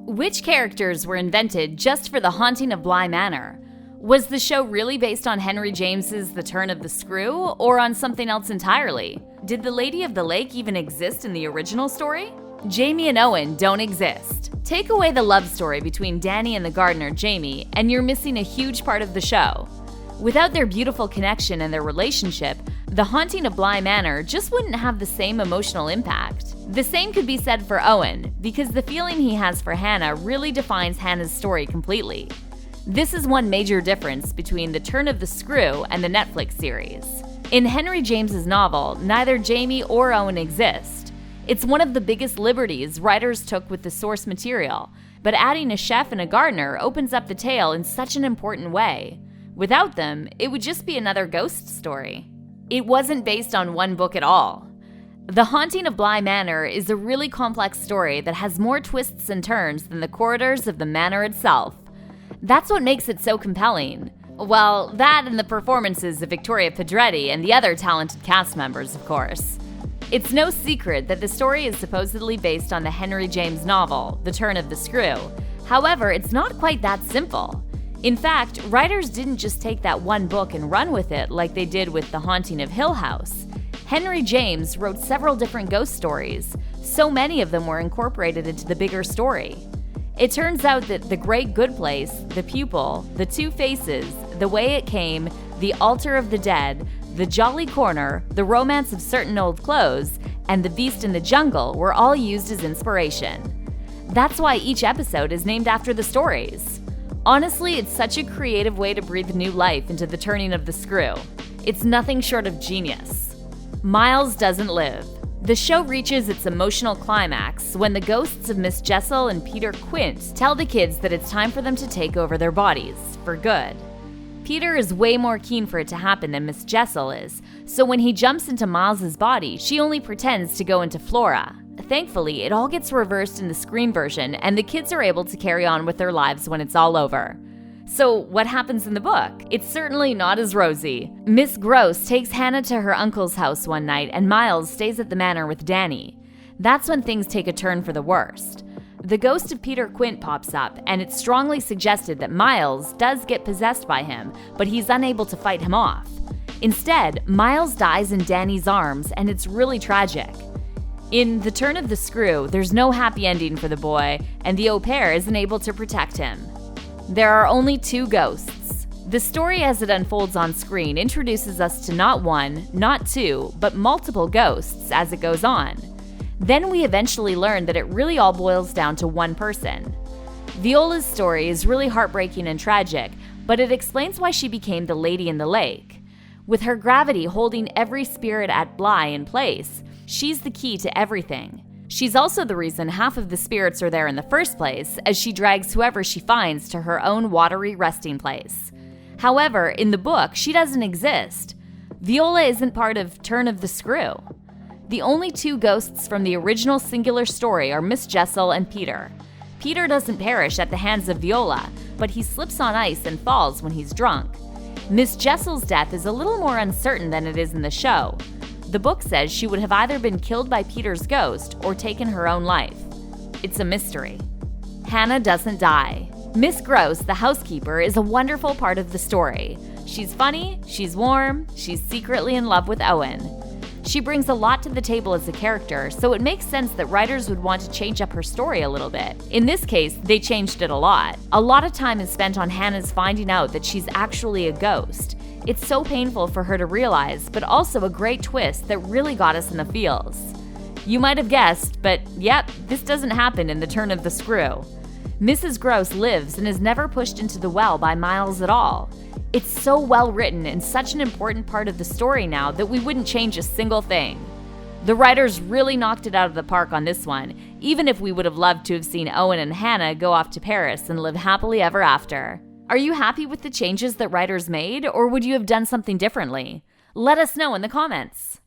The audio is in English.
Which characters were invented just for the Haunting of Bly Manor? Was the show really based on Henry James's The Turn of the Screw, or on something else entirely? Did the Lady of the Lake even exist in the original story? Jamie and Owen don't exist. Take away the love story between Danny and the gardener, Jamie, and you're missing a huge part of the show. Without their beautiful connection and their relationship, The Haunting of Bly Manor just wouldn't have the same emotional impact. The same could be said for Owen, because the feeling he has for Hannah really defines Hannah's story completely. This is one major difference between The Turn of the Screw and the Netflix series. In Henry James's novel, neither Jamie or Owen exist. It's one of the biggest liberties writers took with the source material, but adding a chef and a gardener opens up the tale in such an important way. Without them, it would just be another ghost story. It wasn't based on one book at all. The Haunting of Bly Manor is a really complex story that has more twists and turns than the corridors of the manor itself. That's what makes it so compelling. Well, that and the performances of Victoria Pedretti and the other talented cast members, of course. It's no secret that the story is supposedly based on the Henry James novel, The Turn of the Screw. However, it's not quite that simple. In fact, writers didn't just take that one book and run with it like they did with The Haunting of Hill House. Henry James wrote several different ghost stories. So many of them were incorporated into the bigger story. It turns out that The Great Good Place, The Pupil, The Two Faces, The Way It Came, The Altar of the Dead, The Jolly Corner, The Romance of Certain Old Clothes, and The Beast in the Jungle were all used as inspiration. That's why each episode is named after the stories. Honestly, it's such a creative way to breathe new life into The Turning of the Screw. It's nothing short of genius. Miles doesn't live. The show reaches its emotional climax when the ghosts of Miss Jessel and Peter Quint tell the kids that it's time for them to take over their bodies, for good. Peter is way more keen for it to happen than Miss Jessel is, so when he jumps into Miles's body, she only pretends to go into Flora. Thankfully, it all gets reversed in the screen version, and the kids are able to carry on with their lives when it's all over. So, what happens in the book? It's certainly not as rosy. Miss Gross takes Hannah to her uncle's house one night, and Miles stays at the manor with Danny. That's when things take a turn for the worst. The ghost of Peter Quint pops up, and it's strongly suggested that Miles does get possessed by him, but he's unable to fight him off. Instead, Miles dies in Danny's arms, and it's really tragic. In The Turn of the Screw, there's no happy ending for the boy, and the au pair isn't able to protect him. There are only two ghosts. The story as it unfolds on screen introduces us to not one, not two, but multiple ghosts as it goes on. Then we eventually learn that it really all boils down to one person. Viola's story is really heartbreaking and tragic, but it explains why she became the Lady in the Lake. With her gravity holding every spirit at Bly in place, she's the key to everything. She's also the reason half of the spirits are there in the first place, as she drags whoever she finds to her own watery resting place. However, in the book, she doesn't exist. Viola isn't part of Turn of the Screw. The only two ghosts from the original singular story are Miss Jessel and Peter. Peter doesn't perish at the hands of Viola, but he slips on ice and falls when he's drunk. Miss Jessel's death is a little more uncertain than it is in the show. The book says she would have either been killed by Peter's ghost or taken her own life. It's a mystery. Hannah doesn't die. Miss Gross, the housekeeper, is a wonderful part of the story. She's funny, she's warm, she's secretly in love with Owen. She brings a lot to the table as a character, so it makes sense that writers would want to change up her story a little bit. In this case, they changed it a lot. A lot of time is spent on Hannah's finding out that she's actually a ghost. It's so painful for her to realize, but also a great twist that really got us in the feels. You might have guessed, but yep, this doesn't happen in The Turn of the Screw. Mrs. Gross lives and is never pushed into the well by Miles at all. It's so well written and such an important part of the story now that we wouldn't change a single thing. The writers really knocked it out of the park on this one, even if we would have loved to have seen Owen and Hannah go off to Paris and live happily ever after. Are you happy with the changes that writers made, or would you have done something differently? Let us know in the comments.